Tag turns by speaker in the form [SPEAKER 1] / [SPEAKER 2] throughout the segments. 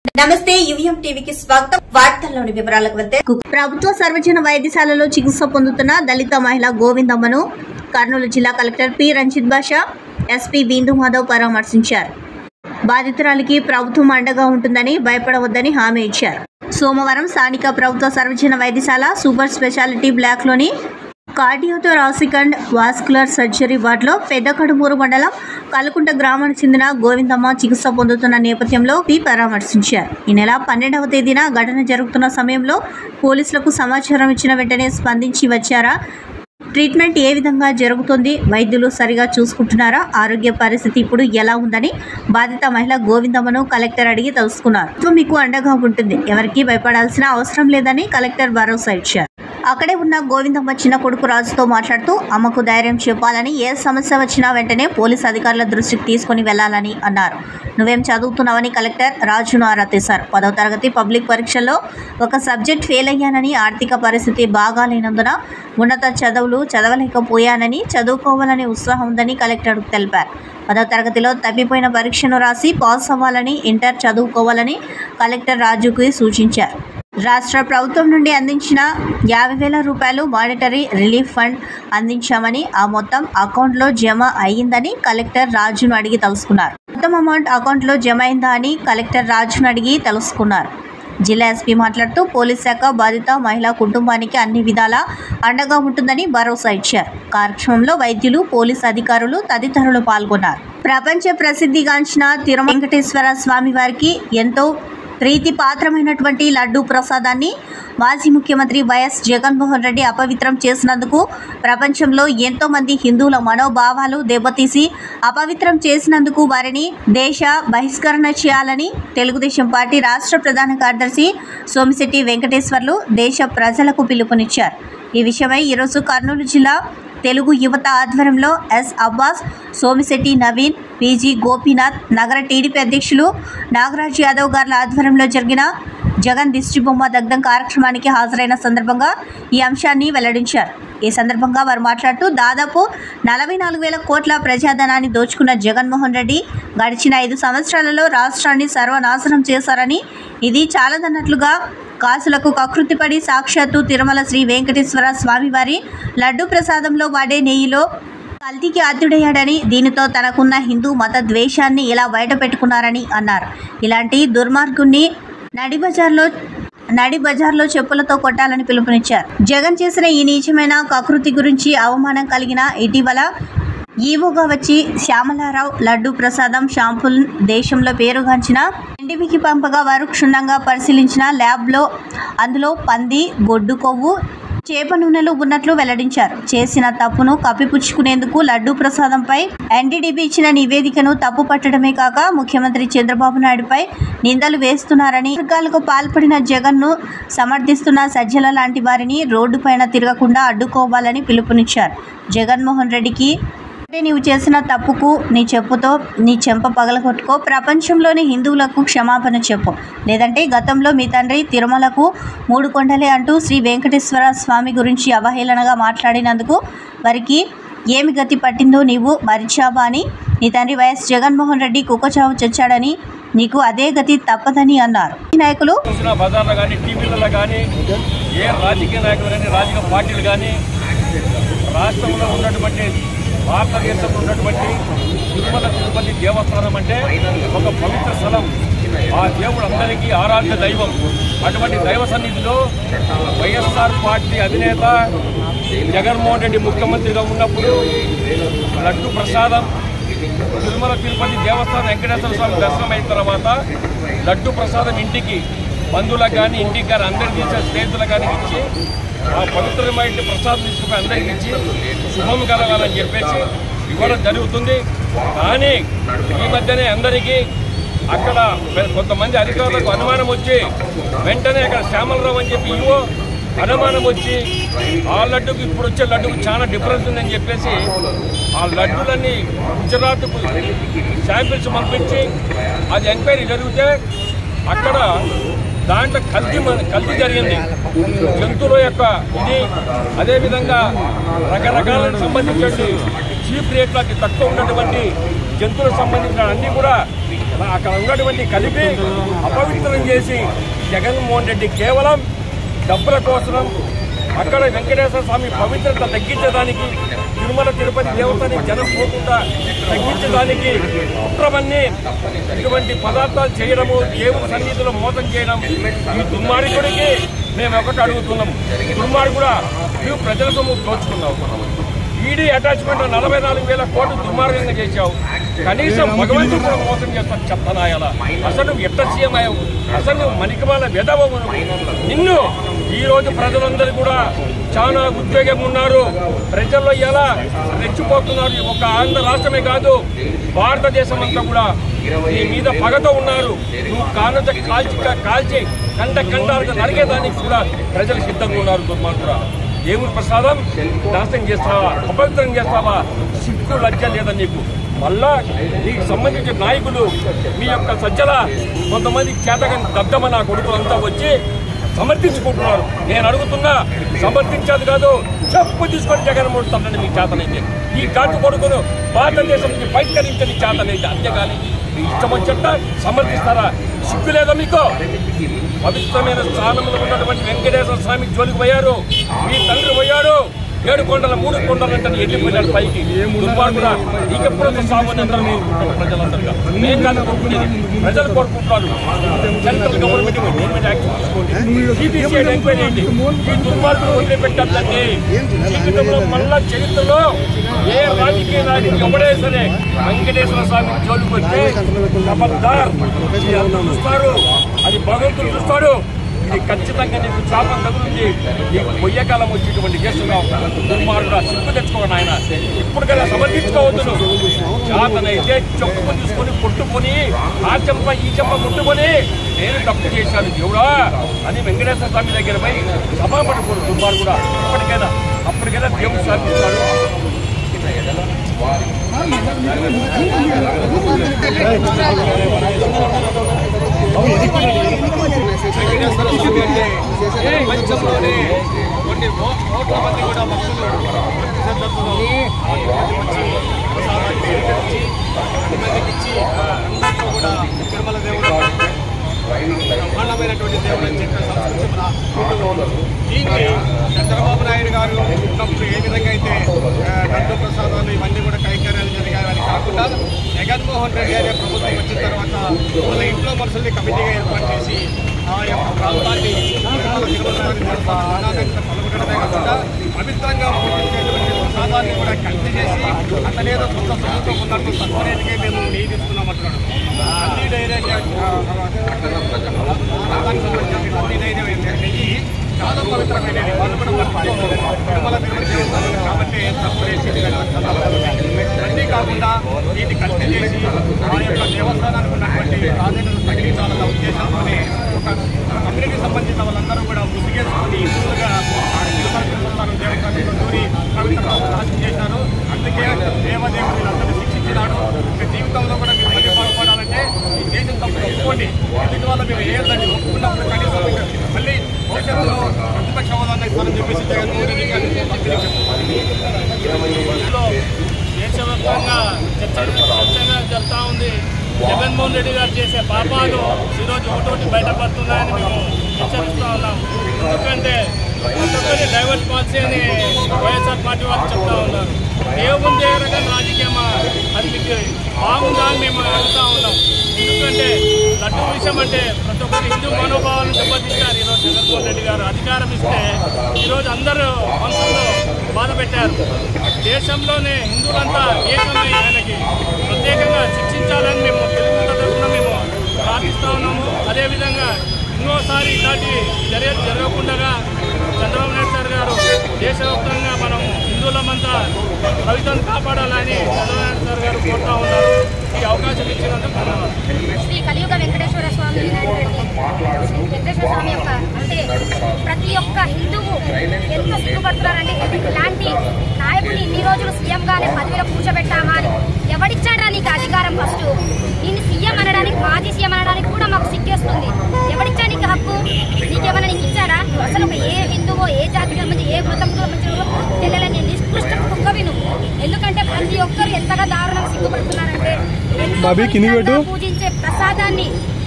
[SPEAKER 1] నమస్తే యువిఎం టీవీకి స్వాగతం. వార్తల్లోని వివరాలకు వెళ్తే ప్రభుత్వ సర్వజన వైద్యశాలలో చికిత్స పొందుతున్న దళిత మహిళ గోవిందమ్మను కర్నూలు జిల్లా కలెక్టర్ పి రంజిత్ బాషా, ఎస్పీ బిందు మాధవ్ పరామర్శించారు. బాధితురాలికి ప్రభుత్వం అండగా ఉంటుందని భయపడవద్దని హామీ ఇచ్చారు. సోమవారం స్థానిక ప్రభుత్వ సర్వజన వైద్యశాల సూపర్ స్పెషాలిటీ బ్లాక్లోని కార్డియోథొరాసిక్ అండ్ వాస్కులర్ సర్జరీ వార్డులో పెద్దకడుమూరు మండలం కలుకుంట గ్రామానికి చెందిన గోవిందమ్మ చికిత్స పొందుతున్న నేపథ్యంలో పరామర్శించారు. ఈ నెల 12వ తేదీన ఘటన జరుగుతున్న సమయంలో పోలీసులకు సమాచారం ఇచ్చిన వెంటనే స్పందించి వచ్చారా? ట్రీట్మెంట్ ఏ విధంగా జరుగుతుంది? వైద్యులు సరిగా చూసుకుంటున్నారా? ఆరోగ్య పరిస్థితి ఇప్పుడు ఎలా ఉందని బాధిత మహిళ గోవిందమ్మను కలెక్టర్ అడిగి తెలుసుకున్నారు. మీకు అండగా ఉంటుంది, ఎవరికీ భయపడాల్సిన అవసరం లేదని కలెక్టర్ భరోసా ఇచ్చారు. అక్కడే ఉన్న గోవిందమ్మ చిన్న కొడుకు రాజుతో మాట్లాడుతూ అమ్మకు ధైర్యం చెప్పాలని, ఏ సమస్య వచ్చినా వెంటనే పోలీసు అధికారుల దృష్టికి తీసుకుని వెళ్లాలని అన్నారు. నువ్వేం చదువుతున్నావని కలెక్టర్ రాజును ఆరా తీశారు. 10వ తరగతి పబ్లిక్ పరీక్షల్లో ఒక సబ్జెక్ట్ ఫెయిల్ అయ్యానని, ఆర్థిక పరిస్థితి బాగాలేనందున ఉన్నత చదువులు చదవలేకపోయానని, చదువుకోవాలని ఉత్సాహం ఉందని కలెక్టర్ తెలిపారు. 10వ తరగతిలో తప్పిపోయిన పరీక్షను రాసి పాస్ అవ్వాలని, ఇంటర్ చదువుకోవాలని కలెక్టర్ రాజుకు సూచించారు. రాష్ట్ర ప్రభుత్వం నుండి అందించిన 50,000 రూపాయలు మానిటరీ రిలీఫ్ ఫండ్ అందించామని, ఆ మొత్తం అకౌంట్లో జమ అయ్యిందని కలెక్టర్ రాజును అడిగి తెలుసుకున్నారు. మొత్తం అమౌంట్ అకౌంట్లో జమ అయిందా అని కలెక్టర్ రాజును అడిగి తెలుసుకున్నారు. జిల్లా ఎస్పీ మాట్లాడుతూ పోలీస్ శాఖ బాధిత మహిళా కుటుంబానికి అన్ని విధాలా అండగా ఉంటుందని భరోసా ఇచ్చారు. కార్యక్రమంలో వైద్యులు, పోలీసు అధికారులు తదితరులు పాల్గొన్నారు. ప్రపంచ ప్రసిద్ధిగాంచిన తిరుమల వెంకటేశ్వర స్వామి వారికి ఎంతో ప్రీతి పాత్రమైనటువంటి లడ్డూ ప్రసాదాన్ని మాజీ ముఖ్యమంత్రి వైఎస్ జగన్మోహన్ రెడ్డి అపవిత్రం చేసినందుకు ప్రపంచంలో ఎంతో మంది హిందువుల మనోభావాలు దెబ్బతీసి అపవిత్రం చేసినందుకు వారిని దేశ బహిష్కరణ చేయాలని తెలుగుదేశం పార్టీ రాష్ట్ర ప్రధాన కార్యదర్శి సోమిశెట్టి వెంకటేశ్వర్లు దేశ ప్రజలకు పిలుపునిచ్చారు. ఈ విషయమై ఈరోజు కర్నూలు జిల్లా తెలుగు యువత ఆధ్వర్యంలో ఎస్ అబ్బాస్, సోమిశెట్టి నవీన్, పీజీ గోపీనాథ్, నగర టీడీపీ అధ్యక్షులు నాగరాజ్ యాదవ్ గార్ల ఆధ్వర్యంలో జరిగిన జగన్ దిష్టిబొమ్మ దగ్ధం కార్యక్రమానికి హాజరైన సందర్భంగా ఈ అంశాన్ని వెల్లడించారు. ఈ సందర్భంగా వారు మాట్లాడుతూ దాదాపు 44,000 కోట్ల ప్రజాధనాన్ని దోచుకున్న జగన్మోహన్ రెడ్డి గడిచిన 5 సంవత్సరాలలో రాష్ట్రాన్ని సర్వనాశనం చేశారని, ఇది చాలదన్నట్లుగా కాసులకు కకృతిపడి సాక్షాత్తు తిరుమల శ్రీ వెంకటేశ్వర స్వామివారి లడ్డూ ప్రసాదంలో వాడే నెయ్యిలో కల్తీకి ఆద్యుడయ్యాడని, దీనితో తనకున్న హిందూ మత ద్వేషాన్ని ఇలా బయటపెట్టుకున్నారని అన్నారు. ఇలాంటి దుర్మార్గుణ్ణి నడి బజార్లో చెప్పులతో కొట్టాలని పిలుపునిచ్చారు. జగన్ చేసిన ఈ నీచమైన కకృతి గురించి అవమానం కలిగిన ఇటీవల ఈవోగా వచ్చి శ్యామలారావు లడ్డూ ప్రసాదం షాంపుల్ దేశంలో పేరుగాంచిన ఎన్డీబీకి పంపగా వారు క్షుణ్ణంగా పరిశీలించిన ల్యాబ్లో అందులో పంది, గొడ్డు కొవ్వు, చేప నూనెలు ఉన్నట్లు వెల్లడించారు. చేసిన తప్పును కప్పిపుచ్చుకునేందుకు లడ్డూ ప్రసాదంపై ఎన్డీడీబీ ఇచ్చిన నివేదికను తప్పు పట్టడమే కాక ముఖ్యమంత్రి చంద్రబాబు నాయుడుపై నిందలు వేస్తున్నారని, వర్గాలకు పాల్పడిన జగన్ను సమర్థిస్తున్న సజ్జల లాంటి వారిని రోడ్డుపైన తిరగకుండా అడ్డుకోవాలని పిలుపునిచ్చారు. జగన్మోహన్ రెడ్డికి నీవు చేసిన తప్పుకు నీ చెప్పుతో నీ చెంప పగలగొట్టుకో, ప్రపంచంలోని హిందువులకు క్షమాపణ చెప్పు, లేదంటే గతంలో మీ తండ్రి తిరుమలకు 3 కొండలే అంటూ శ్రీ వెంకటేశ్వర స్వామి గురించి అవహేళనగా మాట్లాడినందుకు వారికి ఏమి గతి పట్టిందో నీవు మరిచావా అని, నీ తండ్రి వైఎస్ జగన్మోహన్ రెడ్డి కుక్కచావు చచ్చాడని, నీకు అదే గతి తప్పదని అన్నారు. ఈ నాయకులు
[SPEAKER 2] రాష్ట్రంలో ఉన్నటువంటి భారతదేశంలో ఉన్నటువంటి తిరుమల తిరుపతి దేవస్థానం అంటే ఒక పవిత్ర స్థలం. ఆ దేవుడు అందరికీ ఆరాధ్య దైవం. అటువంటి దైవ సన్నిధిలో వైఎస్ఆర్ పార్టీ అధినేత జగన్మోహన్ రెడ్డి ముఖ్యమంత్రిగా ఉన్నప్పుడు లడ్డు ప్రసాదం తిరుమల తిరుపతి దేవస్థానం వెంకటేశ్వర స్వామి దర్శనం అయిన తర్వాత లడ్డు ప్రసాదం ఇంటికి బంధువులకు కానీ ఇంటికి కానీ అందరికి ఇచ్చే స్నేహితులకు కానీ ఇచ్చి ఆ పవిత్రమైన ప్రసాదం తీసుకుని అందరికి ఇచ్చి శుభం కలగాలని చెప్పేసి ఇవ్వడం జరుగుతుంది. కానీ ఈ మధ్యనే అందరికీ అక్కడ కొంతమంది అధికారులకు అనుమానం వచ్చి వెంటనే అక్కడ శ్యామలరావు అని చెప్పి ఇవో అనుమానం వచ్చి ఆ లడ్డుకు ఇప్పుడు వచ్చే లడ్డుకు చాలా డిఫరెన్స్ ఉందని చెప్పేసి ఆ లడ్డులన్నీ గుజరాత్కు శాంపిల్స్ పంపించి అది ఎంక్వైరీ జరిగితే అక్కడ దాంట్లో కల్తీ జరిగింది. జంతువుల యొక్క ఇది అదేవిధంగా రకరకాలకు సంబంధించి చీప్ రేట్లకి తక్కువ ఉన్నటువంటి జంతువులకు సంబంధించిన అన్నీ కూడా అక్కడ ఉన్నటువంటి కలిపి అపవిత్రం చేసి జగన్మోహన్ రెడ్డి కేవలం డబ్బుల కోసం అక్కడ వెంకటేశ్వర స్వామి పవిత్రత తగ్గించడానికి తిరుమల తిరుపతి దేవతని జనం పోకుండా తగ్గించడానికి కుట్రవన్నీ ఇటువంటి పదార్థాలు చేయడము దేవుని సన్నిధిలో మోసం చేయడం ఈ దుర్మార్గుడికి మేము ఒకటి అడుగుతున్నాము. దుర్మార్గుడా నువ్వు ప్రజల సొమ్ము దోచుకున్నావు. ఈడీ అటాచ్మెంట్ 44,000 కోట్లు దుర్మార్గంగా చేశావు. కనీసం భగవంతుడు కూడా మోసం చేస్తాను చెప్తానాయాల. అసలు నువ్వు ఎట్ట సీఎం అయ్యావు? అసలు నువ్వు మణికమాల వెదవవు. నిన్ను ఈ రోజు ప్రజలందరూ కూడా చాలా ఉద్వేగం ఉన్నారు. ప్రజల్లో ఎలా రెచ్చిపోతున్నారు. ఒక ఆంధ్ర రాష్ట్రమే కాదు భారతదేశం అంతా కూడా నీ మీద పగతో ఉన్నారు. నువ్వు కానుక కాల్చి కండాలుగా నరికేదానికి కూడా ప్రజలు సిద్ధంగా ఉన్నారు. దుర్మార్గుడా దేవుని ప్రసాదం నాశనం చేస్తావా? అపవిత్రం చేస్తావా? సిగ్గు లజ్జ లేదా నీకు? మళ్ళా నీకు సంబంధించిన నాయకులు మీ యొక్క సజ్జల కొంతమంది చేతగాని దద్దమ నా కొడుకులంతా వచ్చి సమర్థించుకుంటున్నారు. నేను అడుగుతున్నా, సమర్థించేది కాదు, చెప్పు తీసుకొని జగన్మోహన్ తనని మీ చేతనైతే ఈ కాటు కొడుకును భారతదేశం నుంచి బయటకరించని చేతనైతే. అంతేగాని మీ ఇష్టం వచ్చేట సమర్థిస్తారా? సిగ్గు లేదా మీకు? పవిత్రమైన స్థానంలో ఉన్నటువంటి వెంకటేశ్వర స్వామి జోలికి పోయారు. మీ తండ్రి పోయాడు 7 కొండల 3 కొండలంటే వెళ్ళిపోయాడు పైకి. దుర్మార్గుడా నీకెప్పుడు సామాన్య అందరూ కోరుకుంటారు. ప్రజలందరిగా మేము కాదు కోరుకునేది, ప్రజలు కోరుకుంటున్నారు. సెంట్రల్ గవర్నమెంట్ యాక్షన్ తీసుకోండి. సిబిసిఐ ఎంక్వైరీ చేయండి. ఈ దుర్మార్గులు వదిలిపెట్టద్దండి. జీవితంలో మళ్ళా చరిత్రలో ఏ రాజకీయ నాయకుడు ఎవడే సరే వెంకటేశ్వర స్వామి జోలికి వస్తే ఖబర్దార్ చూస్తారు. అది భగవంతుడు చూస్తాడు. ఇది ఖచ్చితంగా నీకు శాపం తగులుంది. నీకు పొయ్యకాలం వచ్చేటువంటి కేసుగా దుర్మార్గుడు సిగ్గు తెచ్చుకోండి. ఆయన ఇప్పటికైనా సమర్థించుకోవద్దు. జాతనైతే చెప్పుకొని తీసుకొని కొట్టుకొని ఆ చెంప ఈ చెంప ముట్టుకొని నేను తప్పు చేశాను దేవుడా అని వెంకటేశ్వర స్వామి దగ్గర పోయి సభాపడుకోడు దుర్మార్గుడా. అప్పటికైనా దేవుడు శాంతిస్తాడు. పంచంలోనే కొన్ని కోట్ల మంది కూడా భక్తులు కూడా తిరుమల దేవుడు బ్రహ్మాండమైనటువంటి దేవుడు అని చెప్పే సంస్కృతి దీన్ని చంద్రబాబు నాయుడు గారు ఉన్నప్పుడు ఏ విధంగా అయితే లడ్డు ప్రసాదాలు ఇవన్నీ కూడా కైంకర్యాలు జరిగాయని కాకుండా జగన్మోహన్ రెడ్డి అనే ప్రభుత్వం వచ్చిన తర్వాత వాళ్ళ ఇంట్లో మనుషుల్ని కమిటీగా ఏర్పాటు చేసి ఆ యొక్క ప్రాంతాన్ని పలుకుడమే కాకుండా పవిత్రంగా పూజించేటువంటి ప్రసాదాన్ని కూడా కల్తీ చేసి అతనేదో సొంత సొంతం ఉన్నట్టు సపరేట్గా మేము నియమిస్తున్నామంటున్నాడు. అన్ని డైరీకి అన్ని డైరీ నెయ్యి చాలా పవిత్రమైనది. వాళ్ళు కూడా తిరుమల తిరుపతి కాబట్టి అన్నీ కాకుండా దీన్ని కల్తీ చేసి ఆ యొక్క దేవస్థానానికి ఉన్నటువంటి ప్రాధాన్యత తగ్గించాలన్న ఉద్దేశంతోనే ఒక కమ్యూనిటీ సంబంధించిన వాళ్ళందరూ కూడా ముసిగేసుకుని హిందువులుగా తిరుమల దేవస్థానం దేవస్థానంలో దూరి పవిత్ర నాశనం చేశారు. అందుకే దేవదేవుడు వీళ్ళందరూ శిక్షించినాడు. ఇంకా జీవితంలో కూడా మీరు మళ్ళీ బాగుపడాలంటే ఈ దేశం తప్పు ఒప్పుకోండి. ఎదుటి వల్ల మీరు ఏదండి ఒప్పుకున్నప్పుడు కనీసం మళ్ళీ భవిష్యత్తులో ప్రతిపక్ష హోదాన్ని ఇస్తారని చెప్పేసి జగన్మోహన్ రెడ్డి గారు
[SPEAKER 3] దేశవ్యాప్తంగా చర్చగా జరుగుతూ ఉంది. జగన్మోహన్ రెడ్డి గారు చేసే పాపాలు ఈరోజు ఒకటోటి బయటపడుతున్నాయని మేము హెచ్చరిస్తూ ఉన్నాం. ఎందుకంటే కొత్తపల్లి డైవర్స్ పాలసీ అని వైఎస్ఆర్ పార్టీ వాళ్ళు చెప్తా ఉన్నారు. ఏముంది ఏ రకం రాజకీయమా అది మీకు బాగుందా అని మేము అడుగుతూ ఉన్నాం. ఎందుకంటే లడ్డు విషయం అంటే ప్రతి ఒక్కరి హిందూ మనోభావాలను దెబ్బతీశారు. ఈరోజు జగన్మోహన్ రెడ్డి గారు అధికారం ఇస్తే ఈరోజు అందరూ మనసులో బాధ పెట్టారు. దేశంలోనే హిందువులంతా ఏకమై ఆయనకి ప్రత్యేకంగా శిక్షించాలని మేము తెలుగు తరఫున మేము ప్రార్థిస్తూ ఉన్నాము. అదేవిధంగా ఇంకోసారి ఇలాంటి చర్యలు జరగకుండా చంద్రబాబు నాయుడు సార్ గారు దేశవ్యాప్తంగా మనం హిందువులమంతా పవిత్రను కాపాడాలని చంద్రబాబు నాయుడు సార్ గారు కోరుతూ ఉన్నారు. ఈ అవకాశం ఇచ్చినందుకు ధన్యవాదాలు.
[SPEAKER 4] శ్రీ కలియుగ వెంకటేశ్వర స్వామి వెంకటేశ్వర స్వామి యొక్క అంటే ప్రతి ఒక్క హిందువు ఎంతో సిగ్గుపడుతున్నారండి. ఇలాంటి నాయకుని ఇన్ని రోజులు సీఎంగానే పదవిలో కూర్చోబెట్టామా అని ఎవడిచ్చాడా నీకు అధికారం? ఫస్ట్ నేను సీఎం అనడానికి మాజీ సీఎం అనడానికి కూడా మాకు సిగ్గేస్తుంది. ఎవడిచ్చా నీకు హక్కు? నీకేమైనా నీకు ఇచ్చాడా? అసలు ఏ హిందువో ఏ జాతికి సంబంధించి ఏ మతంతో సంబంధించిన తెలియాలని నిష్కృష్ట కుక్కవి నువ్వు. ఎందుకంటే ప్రతి ఒక్కరు ఎంతగా దారుణంగా సిగ్గుపడుతున్నారంటే ఎంత పూజించే ప్రసాదాన్ని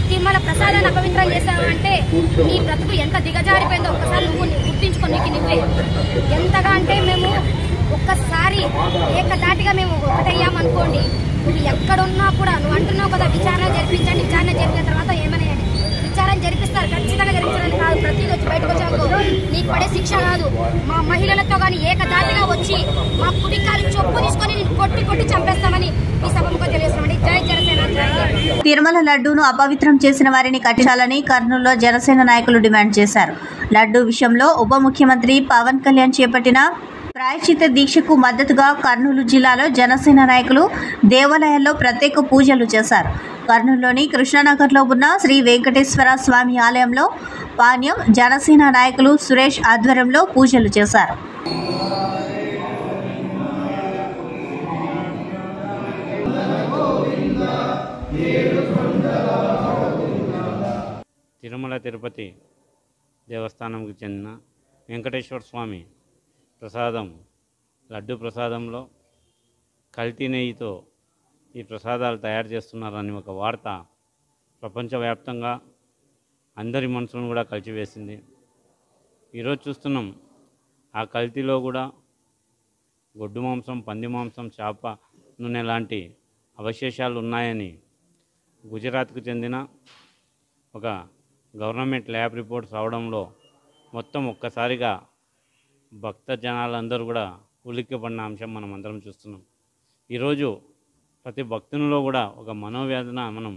[SPEAKER 4] తిరుమల ప్రసాదాన్ని అపవిత్రం చేశావంటే నీ బ్రతుకు ఎంత దిగజారిపోయిందో ఒక్కసారి నువ్వు గుర్తించుకో. నీకు నువ్వే ఎంతగా అంటే మేము ఒక్కసారి ఏకదాటిగా మేము ఒకటయ్యామనుకోండి, నువ్వు ఎక్కడున్నా కూడా నువ్వు అంటున్నావు కదా విచారణ జరిపించండి, విచారణ జరిపిన తర్వాత ఏమనేయండి, విచారణ జరిపిస్తారు ఖచ్చితంగా జరిపించడానికి కాదు. ప్రతిదీ వచ్చి బయటకు వచ్చాకో నీకు పడే శిక్ష కాదు, మా మహిళలతో కానీ ఏకదాటిగా వచ్చి మా కుడికాలు చొప్పు తీసుకొని నేను కొట్టి చంపేస్తామని ఈ సభముఖం తెలియజేస్తామండి. జై జనసేన.
[SPEAKER 1] తిరుమల లడ్డూను అపవిత్రం చేసిన వారిని కట్టించాలని కర్నూలులో జనసేన నాయకులు డిమాండ్ చేశారు. లడ్డూ విషయంలో ఉప ముఖ్యమంత్రి పవన్ కళ్యాణ్ చేపట్టిన ప్రాయశ్చిత్త దీక్షకు మద్దతుగా కర్నూలు జిల్లాలో జనసేన నాయకులు దేవాలయాల్లో ప్రత్యేక పూజలు చేశారు. కర్నూలులోని కృష్ణానగర్లో ఉన్న శ్రీ వెంకటేశ్వర స్వామి ఆలయంలో పాణ్యం జనసేన నాయకులు సురేష్ ఆధ్వర్యంలో పూజలు చేశారు.
[SPEAKER 5] తిరుమల తిరుపతి దేవస్థానంకి చెందిన వెంకటేశ్వర స్వామి ప్రసాదం లడ్డు ప్రసాదంలో కల్తీ నెయ్యితో ఈ ప్రసాదాలు తయారు చేస్తున్నారని ఒక వార్త ప్రపంచవ్యాప్తంగా అందరి మనసులను కూడా కలిచివేసింది. ఈరోజు చూస్తున్నాం ఆ కల్తీలో కూడా గొడ్డు మాంసం, పంది మాంసం, చేప నూనె లాంటి అవశేషాలు ఉన్నాయని గుజరాత్కు చెందిన ఒక గవర్నమెంట్ ల్యాబ్ రిపోర్ట్స్ రావడంలో మొత్తం ఒక్కసారిగా భక్త జనాలందరూ కూడా ఉలిక్కిపడిన అంశం మనం అందరం చూస్తున్నాం. ఈరోజు ప్రతి భక్తునిలో కూడా ఒక మనోవేదన మనం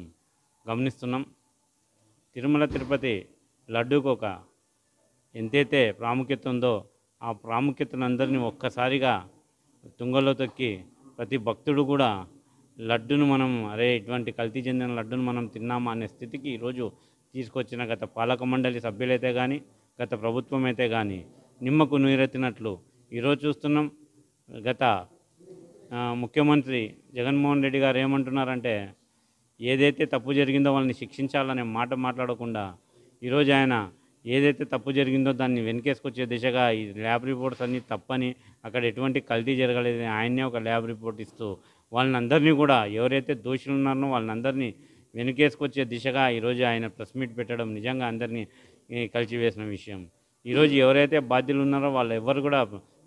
[SPEAKER 5] గమనిస్తున్నాం. తిరుమల తిరుపతి లడ్డూకు ఒక ఎంతైతే ప్రాముఖ్యత ఉందో ఆ ప్రాముఖ్యతనందరినీ ఒక్కసారిగా తుంగలో తొక్కి ప్రతి భక్తుడు కూడా లడ్డును మనం ఇటువంటి కల్తీ చెందిన లడ్డును మనం తిన్నామా అనే స్థితికి ఈరోజు తీసుకొచ్చిన గత పాలక మండలి సభ్యులైతే కానీ గత ప్రభుత్వం అయితే కానీ నిమ్మకు నీరెత్తినట్లు ఈరోజు చూస్తున్నాం. గత ముఖ్యమంత్రి జగన్మోహన్ రెడ్డి గారు ఏమంటున్నారంటే ఏదైతే తప్పు జరిగిందో వాళ్ళని శిక్షించాలనే మాట మాట్లాడకుండా ఈరోజు ఆయన ఏదైతే తప్పు జరిగిందో దాన్ని వెనకేసుకొచ్చే దిశగా ఈ ల్యాబ్ రిపోర్ట్స్ అన్నీ తప్పని అక్కడ ఎటువంటి కల్తీ జరగలేదని ఆయనే ఒక ల్యాబ్ రిపోర్ట్ ఇస్తూ వాళ్ళందరినీ కూడా ఎవరైతే దోషులు ఉన్నారో వాళ్ళందరినీ వెనకేసుకొచ్చే దిశగా ఈరోజు ఆయన ప్రెస్ మీట్ పెట్టడం నిజంగా అందరినీ కలిసివేసిన విషయం. ఈరోజు ఎవరైతే బాధ్యులు ఉన్నారో వాళ్ళు ఎవరు కూడా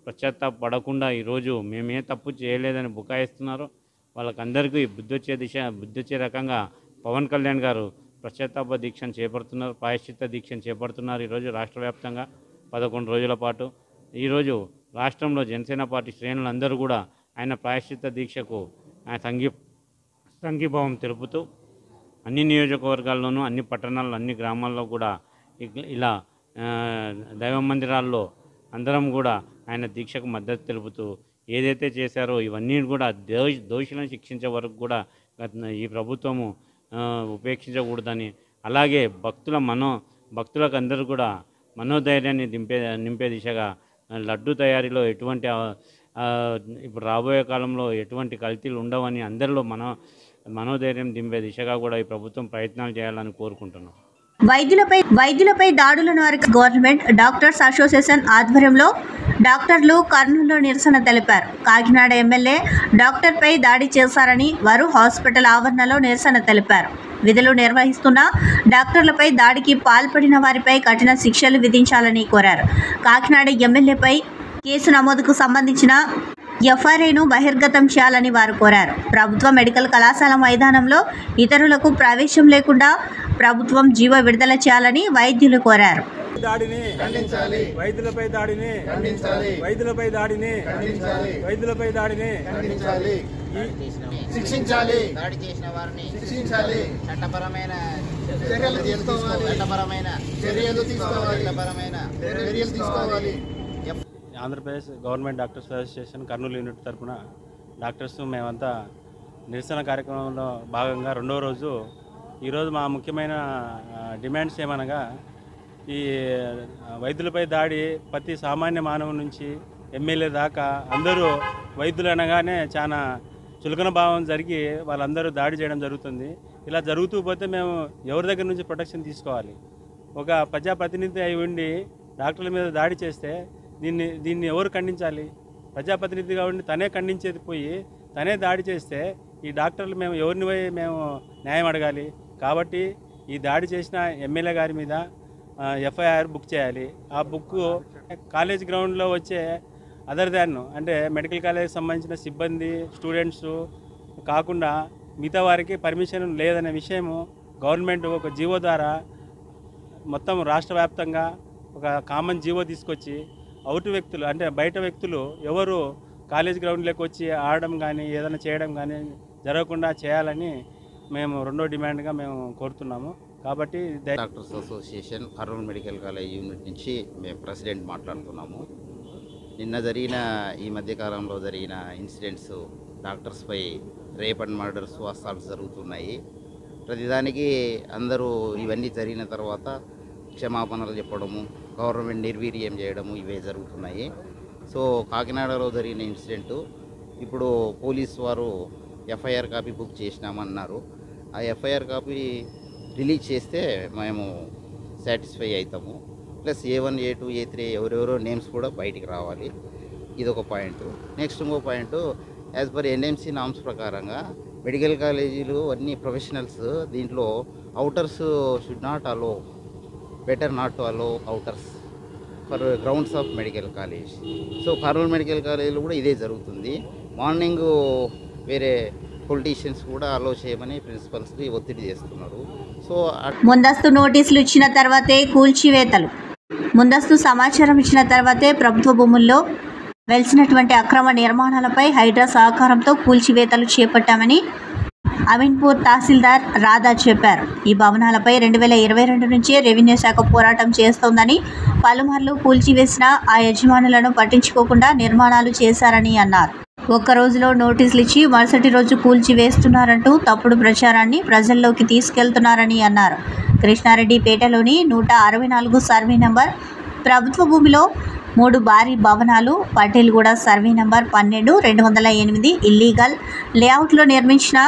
[SPEAKER 5] పశ్చాత్తాపడకుండా ఈరోజు మేమే తప్పు చేయలేదని బుకాయిస్తున్నారో వాళ్ళకందరికీ బుద్ధి వచ్చే రకంగా పవన్ కళ్యాణ్ గారు పశ్చాత్తాప దీక్షను చేపడుతున్నారు, ప్రాయశ్చిత్త దీక్షను చేపడుతున్నారు. ఈరోజు రాష్ట్ర వ్యాప్తంగా 11 రోజుల పాటు ఈరోజు రాష్ట్రంలో జనసేన పార్టీ శ్రేణులందరూ కూడా ఆయన ప్రాయశ్చిత్త దీక్షకు సంఘీభావం తెలుపుతూ అన్ని నియోజకవర్గాల్లోనూ అన్ని పట్టణాల్లో అన్ని గ్రామాల్లో కూడా ఇలా దైవ మందిరాల్లో అందరం కూడా ఆయన దీక్షకు మద్దతు తెలుపుతూ ఏదైతే చేశారో ఇవన్నీ కూడా దోషులను శిక్షించే వరకు కూడా ఈ ప్రభుత్వము ఉపేక్షించకూడదని, అలాగే భక్తులకు అందరూ కూడా మనోధైర్యాన్ని నింపే దిశగా లడ్డు తయారీలో ఎటువంటి ఇప్పుడు రాబోయే కాలంలో ఎటువంటి కల్తీలు ఉండవని అందరిలో మనోధైర్యం దింపే దిశగా కూడా ఈ ప్రభుత్వం ప్రయత్నాలు చేయాలని కోరుకుంటున్నాం.
[SPEAKER 1] వైద్యులపై దాడులను గవర్నమెంట్ డాక్టర్స్ అసోసియేషన్ ఆధ్వర్యంలో డాక్టర్లు కర్నూలులో నిరసన తెలిపారు. కాకినాడ ఎమ్మెల్యే డాక్టర్పై దాడి చేశారని వారు హాస్పిటల్ ఆవరణలో నిరసన తెలిపారు. విధులు నిర్వహిస్తున్న డాక్టర్లపై దాడికి పాల్పడిన వారిపై కఠిన శిక్షలు విధించాలని కోరారు. కాకినాడ ఎమ్మెల్యేపై కేసు నమోదుకు సంబంధించిన ఎఫ్ఐఆర్ను బహిర్గతం చేయాలని వారు కోరారు. ప్రభుత్వ మెడికల్ కళాశాల మైదానంలో ఇతరులకు ప్రవేశం లేకుండా ప్రభుత్వం జీవో విడుదల చేయాలని వైద్యులు కోరారు.
[SPEAKER 6] వైద్యులపై దాడిని శిక్షించాలి. దాడి చేసిన వారిని శిక్షించాలి. చట్టపరమైన చర్యలు తీసుకోవాలి.
[SPEAKER 7] Andhra Pradesh government doctors association Kurnool unit తరఫున డాక్టర్స్ మేమంతా నిరసన కార్యక్రమంలో భాగంగా 2వ రోజు ఈరోజు మా ముఖ్యమైన డిమాండ్స్ ఏమనగా ఈ వైద్యులపై దాడి ప్రతి సామాన్య మానవు నుంచి ఎమ్మెల్యే దాకా అందరూ వైద్యులు అనగానే చాలా చులకన భావం జరిగి వాళ్ళందరూ దాడి చేయడం జరుగుతుంది. ఇలా జరుగుతూ పోతే మేము ఎవరి దగ్గర నుంచి ప్రొటెక్షన్ తీసుకోవాలి? ఒక ప్రజాప్రతినిధి అయి ఉండి డాక్టర్ల మీద దాడి చేస్తే దీన్ని ఎవరు ఖండించాలి? ప్రజాప్రతినిధిగా ఉండి తనే ఖండించేది పోయి తనే దాడి చేస్తే ఈ డాక్టర్లు మేము ఎవరిని పోయి మేము న్యాయం అడగాలి? కాబట్టి ఈ దాడి చేసిన ఎమ్మెల్యే గారి మీద ఎఫ్ఐఆర్ బుక్ చేయాలి. ఆ బుక్ కాలేజ్ గ్రౌండ్లో వచ్చే అదర్ దాన్ అంటే మెడికల్ కాలేజ్కి సంబంధించిన సిబ్బంది స్టూడెంట్స్ కాకుండా మిగతా వారికి పర్మిషన్ లేదనే విషయము గవర్నమెంట్ ఒక జీవో ద్వారా మొత్తం రాష్ట్ర వ్యాప్తంగా ఒక కామన్ జీవో తీసుకొచ్చి అవుట్ వ్యక్తులు అంటే బయట వ్యక్తులు ఎవరు కాలేజ్ గ్రౌండ్లోకి వచ్చి ఆడడం కానీ ఏదైనా చేయడం కానీ జరగకుండా చేయాలని మేము రెండో డిమాండ్గా మేము కోరుతున్నాము. కాబట్టి
[SPEAKER 8] doctors association Kurnool medical college unit నుంచి మేము ప్రెసిడెంట్ మాట్లాడుతున్నాము. నిన్న జరిగిన ఈ మధ్యకాలంలో జరిగిన ఇన్సిడెంట్స్ డాక్టర్స్పై రేప్ అండ్ మర్డర్స్ అసాల్ట్స్ జరుగుతున్నాయి. ప్రతిదానికి అందరూ ఇవన్నీ జరిగిన తర్వాత క్షమాపణలు చెప్పడము, గవర్నమెంట్ నిర్వీర్యం చేయడము ఇవే జరుగుతున్నాయి. సో కాకినాడలో జరిగిన ఇన్సిడెంటు ఇప్పుడు పోలీసు వారు ఎఫ్ఐఆర్ కాపీ బుక్ చేసినామన్నారు. ఆ ఎఫ్ఐఆర్ కాపీ రిలీజ్ చేస్తే మేము సాటిస్ఫై అవుతాము. ప్లస్ A1, A2, A3 ఎవరెవరో నేమ్స్ కూడా బయటికి రావాలి. ఇదొక పాయింట్. నెక్స్ట్ ఇంకో point, as per NMC norms ప్రకారంగా మెడికల్ కాలేజీలు అన్ని ప్రొఫెషనల్స్ దీంట్లో outers should not allow, better not to allow outers for grounds of medical college. So Kurnool medical కాలేజీలో కూడా ఇదే జరుగుతుంది. మార్నింగ్ వేరే పొలిటీషియన్స్ కూడా అలో చేయమని ప్రిన్సిపల్స్కి ఒత్తిడి చేస్తున్నారు. సో
[SPEAKER 1] ముందస్తు నోటీసులు ఇచ్చిన తర్వాతే కూల్చివేతలు. ముందస్తు సమాచారం ఇచ్చిన తర్వాతే ప్రభుత్వ భూముల్లో వెలిసినటువంటి అక్రమ నిర్మాణాలపై హైడ్రా సహకారంతో కూల్చివేతలు చేపట్టామని అమీన్పూర్ తహసీల్దార్ రాధా చెప్పారు. ఈ భవనాలపై 2022 నుంచే రెవెన్యూ శాఖ పోరాటం చేస్తోందని, పలుమార్లు కూల్చివేసిన ఆ యజమానులను పట్టించుకోకుండా నిర్మాణాలు చేశారని అన్నారు. ఒక్క రోజులో నోటీసులు ఇచ్చి మరుసటి రోజు కూల్చివేస్తున్నారంటూ తప్పుడు ప్రచారాన్ని ప్రజల్లోకి తీసుకెళ్తున్నారని అన్నారు. కృష్ణారెడ్డిపేటలోని 164 సర్వే నంబర్ ప్రభుత్వ భూమిలో 3 భారీ భవనాలు, పటేల్గూడ సర్వే నంబర్ 12, 208 ఇల్లీగల్ లేఅవుట్లో నిర్మించిన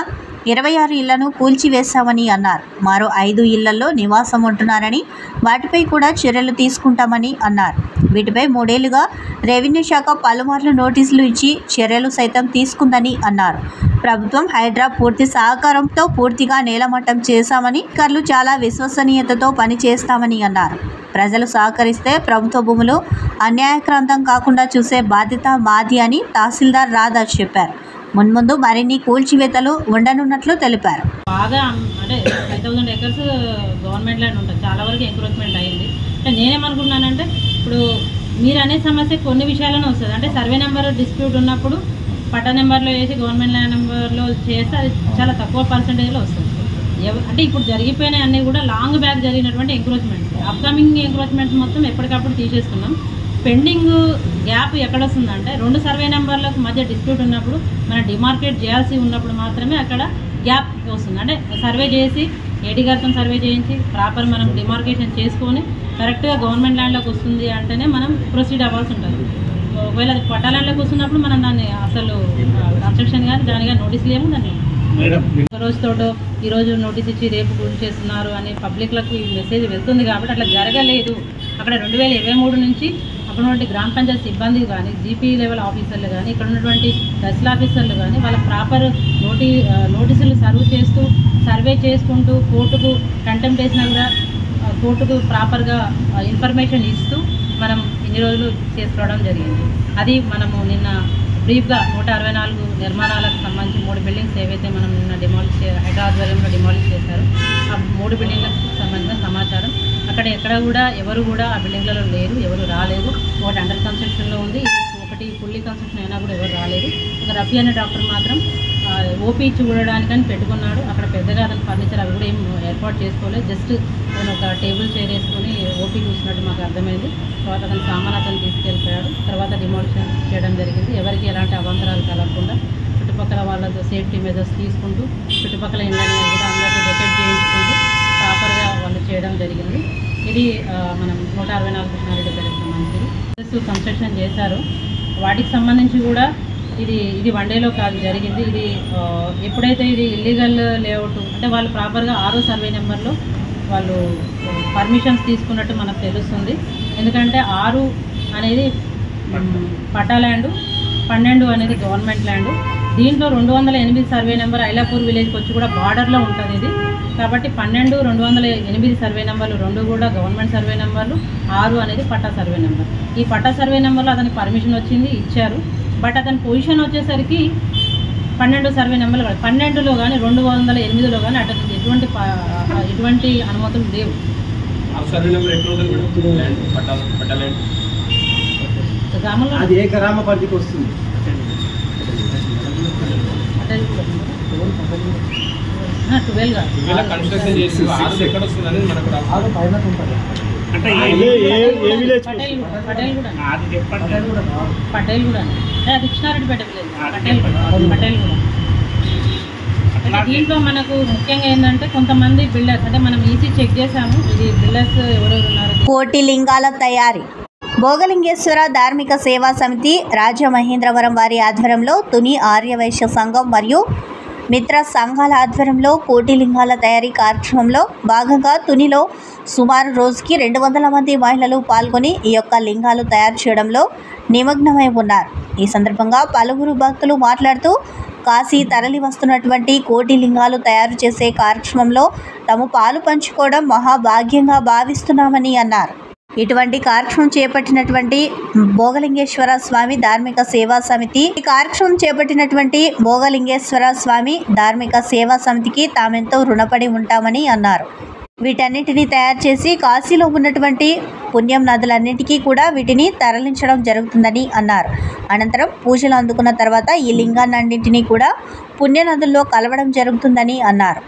[SPEAKER 1] 26 ఇళ్లను కూల్చివేశామని అన్నారు. మరో 5 ఇళ్లలో నివాసం ఉంటున్నారని, వాటిపై కూడా చర్యలు తీసుకుంటామని అన్నారు. వీటిపై 3 ఏళ్లుగా రెవెన్యూ శాఖ పలుమార్లు నోటీసులు ఇచ్చి చర్యలు సైతం తీసుకుందని అన్నారు. ప్రభుత్వం హైడ్రా పూర్తి సహకారంతో పూర్తిగా నేలమట్టం చేశామని, అధికారులు చాలా విశ్వసనీయతతో పనిచేస్తామని అన్నారు. ప్రజలు సహకరిస్తే ప్రభుత్వ భూములు అన్యాయక్రాంతం కాకుండా చూసే బాధ్యత మాది అని తహసీల్దార్ రాధా చెప్పారు. మున్ముందు మరిన్ని కూల్చివేతలు ఉండనున్నట్లు తెలిపారు.
[SPEAKER 9] బాగా అంటే 5,000 acres గవర్నమెంట్ ల్యాండ్ ఉంటుంది, చాలా వరకు ఎంక్రోచ్మెంట్ అయింది. అంటే నేనేమనుకున్నానంటే ఇప్పుడు మీరు అనే సమస్య కొన్ని విషయాల్లోనే వస్తుంది. అంటే సర్వే నెంబర్ డిస్ప్యూట్ ఉన్నప్పుడు పట్టా నెంబర్లో వేసి గవర్నమెంట్ ల్యాండ్ నెంబర్లో చేస్తే అది చాలా తక్కువ పర్సెంటేజ్లో వస్తుంది. అంటే ఇప్పుడు జరిగిపోయినాయి అన్నీ కూడా లాంగ్ బ్యాక్ జరిగినటువంటి ఎంక్రోచ్మెంట్స్. అప్కమింగ్ ఎంక్రోచ్మెంట్స్ మొత్తం ఎప్పటికప్పుడు తీసేస్తున్నాం. పెండింగ్ గ్యాప్ ఎక్కడ వస్తుందంటే 2 సర్వే నెంబర్లకు మధ్య డిస్ప్యూట్ ఉన్నప్పుడు మనం డిమార్కేట్ చేయాల్సి ఉన్నప్పుడు మాత్రమే అక్కడ గ్యాప్ వస్తుంది. అంటే సర్వే చేసి ఏడీ గారితో సర్వే చేయించి ప్రాపర్ మనం డిమార్కేషన్ చేసుకొని కరెక్ట్గా గవర్నమెంట్ ల్యాండ్లోకి వస్తుంది అంటేనే మనం ప్రొసీడ్ అవ్వాల్సి ఉంటుంది. ఒకవేళ అది పట్టా ల్యాండ్లోకి వస్తున్నప్పుడు మనం దాన్ని అసలు కన్స్ట్రక్షన్ కానీ దానిగా నోటీసులు ఏమో దాన్ని రోజుతో ఈరోజు నోటీస్ ఇచ్చి రేపు గురి చేస్తున్నారు అని పబ్లిక్లకు ఈ మెసేజ్ వెళ్తుంది. కాబట్టి అట్లా జరగలేదు. అక్కడ 2023 నుంచి అక్కడ ఉన్నటువంటి గ్రామ పంచాయతీ సిబ్బంది కానీ, జీపీ లెవెల్ ఆఫీసర్లు కానీ, ఇక్కడ ఉన్నటువంటి తహసీల్ ఆఫీసర్లు కానీ వాళ్ళ ప్రాపర్ నోటీసులు సర్వ్ చేస్తూ సర్వే చేసుకుంటూ కోర్టుకు కంటెంప్ట్ చేసినా కూడా కోర్టుకు ప్రాపర్గా ఇన్ఫర్మేషన్ ఇస్తూ మనం ఇన్ని రోజులు చేసుకోవడం జరిగింది. అది మనము నిన్న బ్రీఫ్గా 164 నిర్మాణాలకు సంబంధించి 3 బిల్డింగ్స్ ఏవైతే మనం నిన్న హైడ్రా ఆధ్వర్యంలో డిమాలిష్ చేశారో ఆ 3 బిల్డింగ్లకు సంబంధించిన సమాచారం. అక్కడ ఎక్కడ కూడా ఎవరు కూడా ఆ బిల్డింగ్లలో లేరు, ఎవరు రాలేదు. ఒకటి అండర్ కన్స్ట్రక్షన్లో ఉంది, ఒకటి ఫుల్లీ కన్స్ట్రక్షన్ అయినా కూడా ఎవరు రాలేదు. ఒక రఫీ అనే డాక్టర్ మాత్రం ఓపీ చూడడానికని పెట్టుకున్నాడు. అక్కడ పెద్దగా అతను ఫర్నిచర్ అవి కూడా ఏం ఏర్పాటు చేసుకోలేదు. జస్ట్ అతను ఒక టేబుల్ చైర్ వేసుకొని ఓపీ చూసినట్టు మాకు అర్థమైంది. తర్వాత అతను సామాన్ అతను తీసుకెళ్ళిపోయాడు. తర్వాత డిమాలిషన్ చేయడం జరిగింది. ఎవరికి ఎలాంటి అవాంతరాలు కలగకుండా చుట్టుపక్కల వాళ్ళతో సేఫ్టీ మెజర్స్ తీసుకుంటూ చుట్టుపక్కల ఇళ్ళని కూడా అందరినీ వెకేట్ చేయించుకుంటూ ప్రాపర్గా వాళ్ళు చేయడం జరిగింది. ఇది మనం 164 కృష్ణారెడ్డిపేటకు సంబంధించి కన్స్ట్రక్షన్ చేశారు. వాటికి సంబంధించి కూడా ఇది వన్ డేలో కాదు జరిగింది. ఇది ఎప్పుడైతే ఇది ఇల్లీగల్ లేఅవుట్ అంటే వాళ్ళు ప్రాపర్గా 6వ సర్వే నెంబర్లో వాళ్ళు పర్మిషన్స్ తీసుకున్నట్టు మనకు తెలుస్తుంది. ఎందుకంటే 6 అనేది పట్టా ల్యాండు, 12 అనేది గవర్నమెంట్ ల్యాండు. దీంట్లో 208 సర్వే నెంబర్ ఐలాపూర్ విలేజ్కి వచ్చి కూడా బార్డర్లో ఉంటుంది ఇది. కాబట్టి 12, 208 సర్వే నెంబర్లు 2 కూడా గవర్నమెంట్ సర్వే నెంబర్లు, 6 అనేది పట్టా సర్వే నెంబర్. ఈ పట్టా సర్వే నెంబర్లో అతనికి పర్మిషన్ వచ్చింది, ఇచ్చారు. బట్ అతని పొజిషన్ వచ్చేసరికి 12 సర్వే నెంబర్లు కాదు, 12లో కానీ 208లో కానీ అతనికి ఎటువంటి అనుమతులు లేవు.
[SPEAKER 10] అది ఏ గ్రామ పరిధికి వస్తుంది?
[SPEAKER 9] పటేల్ కూడా కృష్ణారెడ్డిపేట విలేజ్ పటేల్ కూడా. దీంట్లో మనకు ముఖ్యంగా ఏంటంటే కొంతమంది బిల్డర్స్, అంటే మనం ఈసీ చెక్ చేసాము, ఇది బిల్డర్స్ ఎవరెవరు ఉన్నారు.
[SPEAKER 1] కోటి లింగాల తయారీ భోగలింగేశ్వర ధార్మిక సేవా సమితి రాజమహేంద్రవరం వారి ఆధ్వర్యంలో తుని ఆర్యవైశ్య సంఘం మరియు మిత్ర సంఘాల ఆధ్వర్యంలో కోటి లింగాల తయారీ కార్యక్రమంలో భాగంగా తునిలో సుమారు రోజుకి 200 మంది మహిళలు పాల్గొని ఈ యొక్క లింగాలు తయారు చేయడంలో నిమగ్నమై ఉన్నారు. ఈ సందర్భంగా పలువురు భక్తులు మాట్లాడుతూ కాశీ తరలి వస్తున్నటువంటి కోటి లింగాలు తయారు చేసే కార్యక్రమంలో తాము పాలు పంచుకోవడం మహాభాగ్యంగా భావిస్తున్నామని అన్నారు. ఇటువంటి కార్యక్రమం చేపట్టినటువంటి భోగలింగేశ్వర స్వామి ధార్మిక సేవా సమితి భోగలింగేశ్వర స్వామి ధార్మిక సేవా సమితికి తామెంతో రుణపడి ఉంటామని అన్నారు. వీటన్నిటిని తయారు చేసి కాశీలో ఉన్నటువంటి పుణ్యం నదులన్నింటికీ కూడా వీటిని తరలించడం జరుగుతుందని అన్నారు. అనంతరం పూజలు అందుకున్న తర్వాత ఈ లింగాన్నింటినీ కూడా పుణ్య నదుల్లో కలవడం జరుగుతుందని అన్నారు.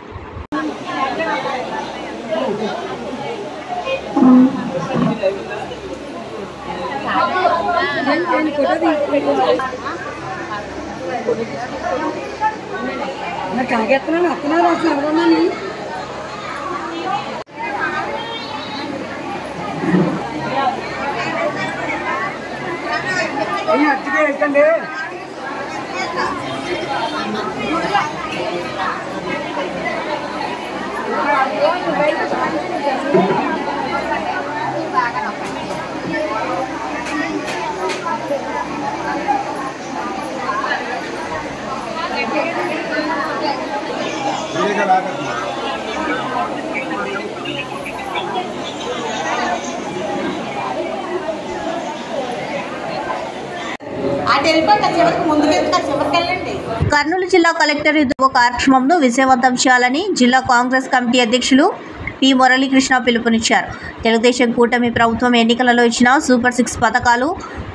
[SPEAKER 1] కర్నూలు జిల్లా కలెక్టర్ కార్యక్రమంను విజయవంతం చేయాలని జిల్లా కాంగ్రెస్ కమిటీ అధ్యక్షులు పి మురళీకృష్ణ పిలుపునిచ్చారు. తెలుగుదేశం కూటమి ప్రభుత్వం ఎన్నికలలో ఇచ్చిన సూపర్ 6 పథకాలు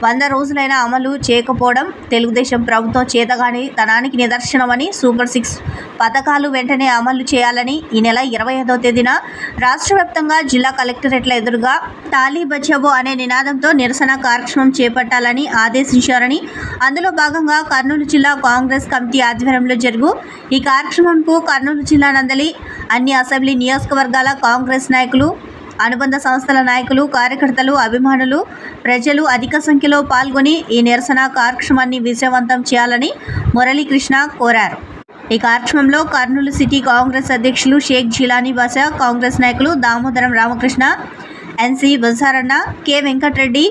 [SPEAKER 1] 100 రోజులైనా అమలు చేయకపోవడం తెలుగుదేశం ప్రభుత్వం చేతగాని తనానికి నిదర్శనమని, సూపర్ 6 పథకాలు వెంటనే అమలు చేయాలని ఈ నెల 25వ తేదీన రాష్ట్ర వ్యాప్తంగా జిల్లా కలెక్టరేట్ల ఎదురుగా తాలీ బచావో అనే నినాదంతో నిరసన కార్యక్రమం చేపట్టాలని ఆదేశించారని, అందులో భాగంగా కర్నూలు జిల్లా కాంగ్రెస్ కమిటీ ఆధ్వర్యంలో జరుగు ఈ కార్యక్రమంకు కర్నూలు జిల్లా నందలి అన్ని అసెంబ్లీ నియోజకవర్గాల కాంగ్రెస్ నాయకులు, అనుబంధ సంస్థల నాయకులు, కార్యకర్తలు, అభిమానులు, ప్రజలు అధిక సంఖ్యలో పాల్గొని ఈ నిరసన కార్యక్రమాన్ని విజయవంతం చేయాలని మురళీకృష్ణ కోరారు. ఈ కార్యక్రమంలో కర్నూలు సిటీ కాంగ్రెస్ అధ్యక్షులు షేక్ జిలానీ బాషా, కాంగ్రెస్ నాయకులు Damodaram Ramakrishna, NC Bazaranna, K Venkatareddy,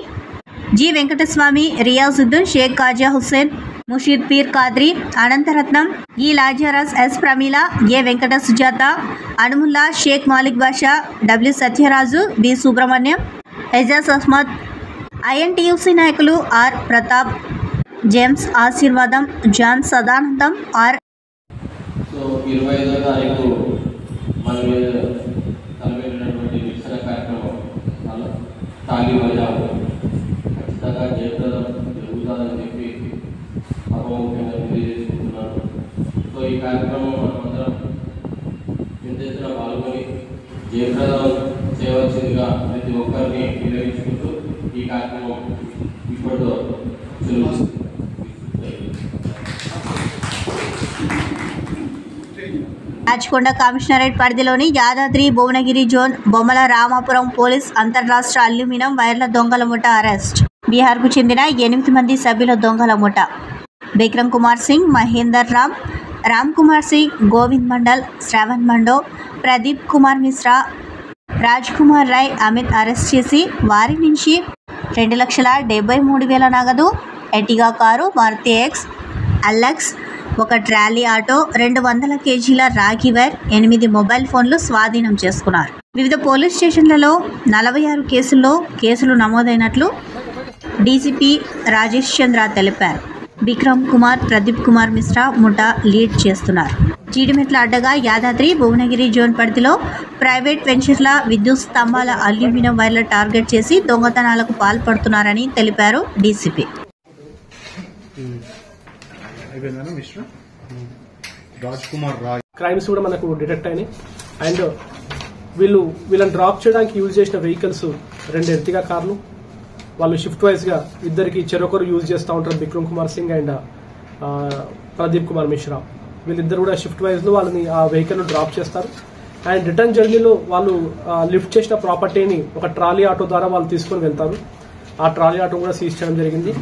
[SPEAKER 1] G Venkataswamy, Riyazuddin, Sheikh Khaja Hussain, Mushid Peer Khadri, Anantharatnam, E Lazarus, S Pramila, A Venkata Sujatha, Anumulla, Sheikh Malik Basha, W Satyaraju, B Subrahmanyam, Ejaz Ahmed, INTUC నాయకులు ఆర్ ప్రతాప్, జేమ్స్ ఆశీర్వాదం, జాన్ సదానందం, ఆర్
[SPEAKER 11] 25వ తారీఖు మనం తలపెట్టినటువంటి నిరసన కార్యక్రమం తాళి బజావో ఖచ్చితంగా జయప్రదం జరుగుతుందని చెప్పి సభాముఖ్యంగా తెలియజేసుకుంటున్నాను. సో ఈ కార్యక్రమం మనమందరం పెద్ద ఎత్తున పాల్గొని జయప్రదం చేయవలసిందిగా ప్రతి ఒక్కరిని నిర్వహించుకుంటూ ఈ కార్యక్రమం ఇప్పటితో జరుగుతుంది.
[SPEAKER 1] రాచకొండ కమిషనరేట్ పరిధిలోని యాదాద్రి భువనగిరి జోన్ బొమ్మల రామాపురం పోలీస్ అంతర్రాష్ట్ర అల్యూమినియం వైర్ల దొంగల ముఠ అరెస్ట్. బీహార్కు చెందిన 8 మంది సభ్యుల దొంగల ముఠ విక్రమ్ కుమార్ సింగ్, మహేందర్ రామ్, రామ్ కుమార్ సింగ్, గోవింద్ మండల్, శ్రవణ్ మండో, ప్రదీప్ కుమార్ మిశ్రా, రాజ్ కుమార్ రాయ్, అమిత్ అరెస్ట్ చేసి వారి నుంచి 2,73,000 నగదు, ఎటిగా కారు, మారుతి ఎక్స్, అల్లెక్స్, ఒక ట్రాలీ ఆటో, 200 కేజీల రాగి వైర్, 8 మొబైల్ ఫోన్లు స్వాధీనం చేసుకున్నారు. వివిధ పోలీస్ స్టేషన్లలో 46 కేసుల్లో కేసులు నమోదైనట్లు డీసీపీ రాజేష్ చంద్ర తెలిపారు. విక్రమ్ కుమార్, ప్రదీప్ కుమార్ మిశ్రా ముఠా లీడ్ చేస్తున్నారు. జీడిమెట్ల అడ్డగా యాదాద్రి, భువనగిరి జోన్ పరిధిలో ప్రైవేట్ వెంచర్ల విద్యుత్ స్తంభాల అల్యూమినియం వైర్ల టార్గెట్ చేసి దొంగతనాలకు పాల్పడుతున్నారని తెలిపారు డీసీపీ.
[SPEAKER 12] క్రైమ్స్ కూడా మనకు డిటెక్ట్ అయినాయి. అండ్ వీళ్ళని డ్రాప్ చేయడానికి యూజ్ చేసిన వెహికల్స్ 2 ఎర్టిగా కార్లు. వాళ్ళు షిఫ్ట్ వైజ్ గా ఇద్దరికి చెరొకరు యూజ్ చేస్తూ ఉంటారు. విక్రమ్ కుమార్ సింగ్ అండ్ ప్రదీప్ కుమార్ మిశ్రా వీళ్ళిద్దరు కూడా షిఫ్ట్ వైజ్ లో వాళ్ళని ఆ వెహికల్ డ్రాప్ చేస్తారు. అండ్ రిటర్న్ జర్నీలో వాళ్ళు లిఫ్ట్ చేసిన ప్రాపర్టీని ఒక ట్రాలీ ఆటో ద్వారా వాళ్ళు తీసుకొని వెళ్తారు. ఆ ట్రాలీ ఆటో కూడా సీజ్ చేయడం జరిగింది.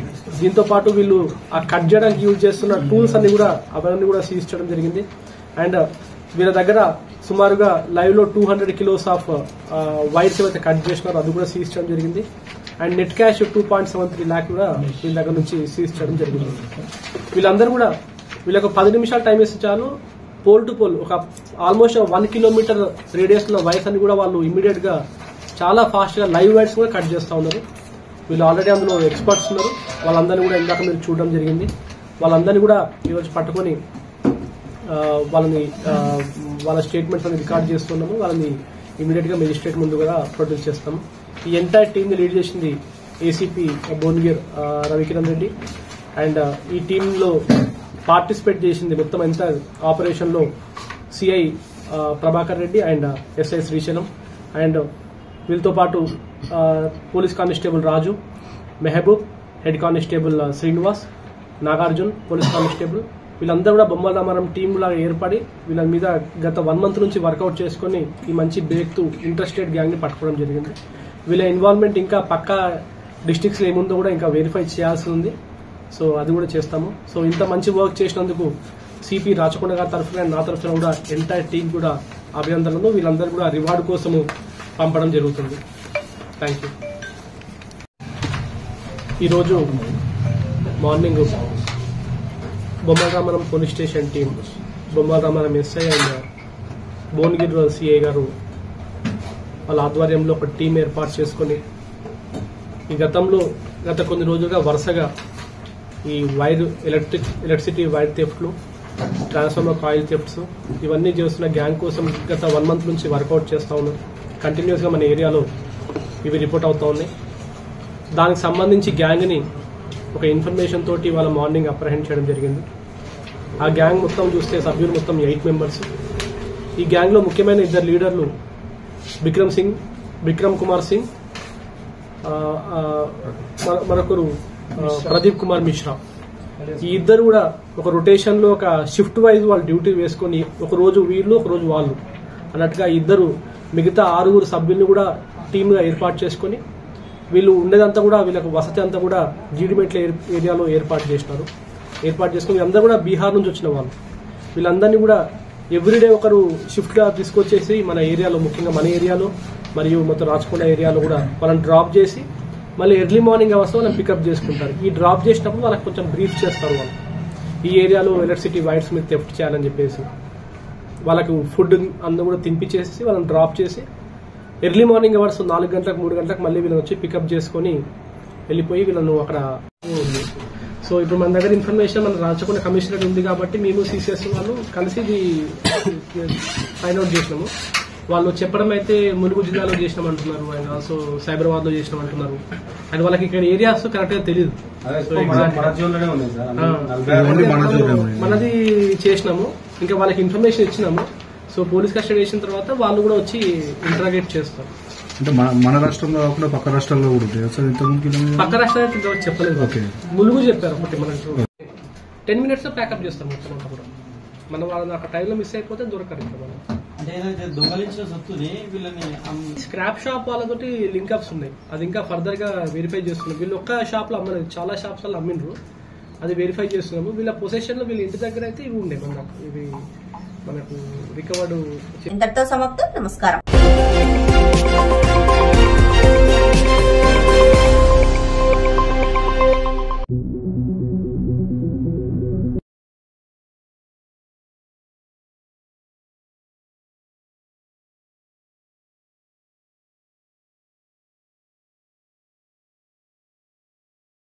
[SPEAKER 12] దీంతో పాటు వీళ్ళు ఆ కట్ చేయడానికి యూజ్ చేస్తున్న టూల్స్ అన్ని కూడా సీజ్ చేయడం జరిగింది. అండ్ వీళ్ళ దగ్గర సుమారుగా లైవ్ లో 200 కిలోస్ ఆఫ్ వైర్స్ ఏవైతే కట్ చేసినారో అది కూడా సీజ్ చేయడం జరిగింది. అండ్ నెట్ క్యాష్ 2.73 lakh కూడా వీళ్ళ దగ్గర నుంచి సీజ్ చేయడం జరిగింది. వీళ్ళందరూ కూడా వీళ్ళకి 10 నిమిషాలు టైం ఇస్తే చాలు పోల్ టు పోల్ ఒక ఆల్మోస్ట్ 1 కిలోమీటర్ రేడియస్ లో వైర్స్ అని కూడా వాళ్ళు ఇమీడియట్ గా చాలా ఫాస్ట్ గా లైవ్ వైర్స్ కూడా కట్ చేస్తూ ఉన్నారు. వీళ్ళు ఆల్రెడీ అందులో ఎక్స్పర్ట్స్ ఉన్నారు. వాళ్ళందరినీ కూడా ఇందాక మీరు చూడడం జరిగింది. వాళ్ళందరినీ కూడా ఈరోజు పట్టుకొని వాళ్ళ స్టేట్మెంట్స్ అని రికార్డ్ చేస్తున్నాము. వాళ్ళని ఇమీడియట్ గా మెజిస్ట్రేట్ ముందు కూడా ప్రొడ్యూస్ చేస్తాము. ఈ ఎంటైర్ టీమ్ ని లీడ్ చేసింది ఏసీపీ భువనగిరి రవికిరణ్ రెడ్డి. అండ్ ఈ టీంలో పార్టిసిపేట్ చేసింది మొత్తం ఎంత ఆపరేషన్ లో CI Prabhakar Reddy and SI Srisailam. And వీళ్ళతో పాటు police constable Raju, Mehboob, head constable Srinivas, Nagarjun police constable వీళ్ళందరూ కూడా బొమ్మల రామారం టీం లాగా ఏర్పడి వీళ్ళ మీద గత 1 month నుంచి వర్కౌట్ చేసుకుని ఈ మంచి బ్రేక్ ఇంట్రెస్టెడ్ గ్యాంగ్ ని పట్టుకోవడం జరిగింది. వీళ్ళ ఇన్వాల్వ్మెంట్ ఇంకా పక్క డిస్ట్రిక్ట్స్ లో ఏముందో కూడా ఇంకా వెరిఫై చేయాల్సి ఉంది. సో అది కూడా చేస్తాము. సో ఇంత మంచి వర్క్ చేసినందుకు సిపి రాచకొండ గారి తరఫున నా తరఫున కూడా ఎంటైర్ టీం కూడా అభినందనలు. వీళ్ళందరూ కూడా రివార్డు కోసము పంపడం జరుగుతుంది. Thank you. ఈరోజు morning Bommalaramaram police station team, Bommalaramaram SI and Bhuvanagiri CI గారు వాళ్ళ ఆధ్వర్యంలో ఒక టీం ఏర్పాటు చేసుకుని గత కొన్ని రోజులుగా వరుసగా ఈ ఎలక్ట్రిసిటీ వైర్ థెఫ్ట్లు, ట్రాన్స్ఫార్మర్ కాయిల్ థెఫ్ట్స్ ఇవన్నీ చేస్తున్న గ్యాంగ్ కోసం గత 1 month నుంచి వర్కౌట్ చేస్తూ ఉన్నారు. కంటిన్యూస్ గా మన ఏరియాలో ఇవి రిపోర్ట్ అవుతా ఉన్నాయి. దానికి సంబంధించి గ్యాంగ్ ని ఒక ఇన్ఫర్మేషన్ తోటి వాళ్ళ మార్నింగ్ అప్రహెండ్ చేయడం జరిగింది. ఆ గ్యాంగ్ మొత్తం చూస్తే సభ్యులు మొత్తం 8 members. ఈ గ్యాంగ్ లో ముఖ్యమైన 2 లీడర్లు విక్రమ్ కుమార్ సింగ్, మరొకరు ప్రదీప్ కుమార్ మిశ్రా. ఈ ఇద్దరు కూడా ఒక రొటేషన్ లో ఒక షిఫ్ట్ వైజ్ వాళ్ళు డ్యూటీ వేసుకుని ఒక రోజు వీళ్ళు ఒక రోజు వాళ్ళు అన్నట్టుగా ఇద్దరు మిగతా 6 సభ్యులను కూడా టీమ్ గా ఏర్పాటు చేసుకుని వీళ్ళు ఉండేదంతా కూడా వీళ్ళకి వసతి అంతా కూడా జీడిమెట్ల ఏరియాలో ఏర్పాటు చేసుకుని వీళ్ళందరూ కూడా బీహార్ నుంచి వచ్చిన వాళ్ళు. వీళ్ళందరినీ కూడా ఎవ్రీడే ఒకరు షిఫ్ట్ గా తీసుకొచ్చేసి మన ఏరియాలో, ముఖ్యంగా మన ఏరియాలో మరియు మొత్తం రాచకొండ ఏరియాలో కూడా వాళ్ళని డ్రాప్ చేసి మళ్ళీ ఎర్లీ మార్నింగ్ అవర్స్ లో వాళ్ళని పికప్ చేసుకుంటారు. ఈ డ్రాప్ చేసినప్పుడు వాళ్ళకి కొంచెం బ్రీఫ్ చేస్తారు. వాళ్ళు ఈ ఏరియాలో ఎలక్ట్రిసిటీ వైర్స్ మీద థెఫ్ట్ చేయాలని చెప్పేసి వాళ్ళకు ఫుడ్ అందరూ కూడా తినిపించేసి వాళ్ళని డ్రాప్ చేసి ఎర్లీ మార్నింగ్ అవర్స్ 4 గంటలకు 3 గంటలకు మళ్ళీ వీళ్ళని వచ్చి పికప్ చేసుకుని వెళ్ళిపోయి వీళ్ళను అక్కడ ఉంది. సో ఇప్పుడు మన దగ్గర ఇన్ఫర్మేషన్ మన రాచకొండ కమిషనర్ ఉంది కాబట్టి మేము సిసిఎస్ వాళ్ళు కలిసి ఇది ఫైండ్ అవుట్ చేసినాము. వాళ్ళు చెప్పడం అయితే ములుగు జిల్లాలో చేసినామంటున్నారు, అండ్ ఆల్సో సైబరాబాద్ లో చేసినామంటున్నారు. అండ్ వాళ్ళకి ఇక్కడ ఏరియాస్ కరెక్ట్ గా తెలియదు. మనది చేసినాము, ఇంకా వాళ్ళకి ఇన్ఫర్మేషన్ ఇచ్చినాము. సో పోలీస్ కస్టడీ చేసిన తర్వాత వాళ్ళు కూడా వచ్చి ఇంటరాగేట్ చేస్తారు.
[SPEAKER 13] అంటే మన రాష్ట్రంలో కాకుండా పక్క రాష్ట్రాల్లో కూడా ఉంటాయి సార్?
[SPEAKER 12] పక్క రాష్ట్రాలు చెప్పలేదు, ములుగు చెప్పారు. ఒకటి మనం 10 minutes లో ప్యాకప్ చేస్తాం మొత్తం అంతా కూడా. మనం వాళ్ళని అక్కడ టైంలో మిస్ అయిపోతే దొరకరు. ఇంకా మనం స్క్రాప్ షాప్ వాళ్ళతోటి లింకప్స్ ఉన్నాయి. అది ఇంకా ఫర్దర్ గా వెరిఫై చేస్తున్నాం. వీళ్ళు ఒక్క షాప్ లో అమ్మలేదు, చాలా షాప్స్ లో అమ్మిండ్రు. అది వెరిఫై చేస్తున్నాము. వీళ్ళ పొజిషన్ లో వీళ్ళ ఇంటి దగ్గర అయితే ఇవి ఉండే మనకు రికవర్డ్.
[SPEAKER 1] ఇంతటితో సమాప్తం. నమస్కారం.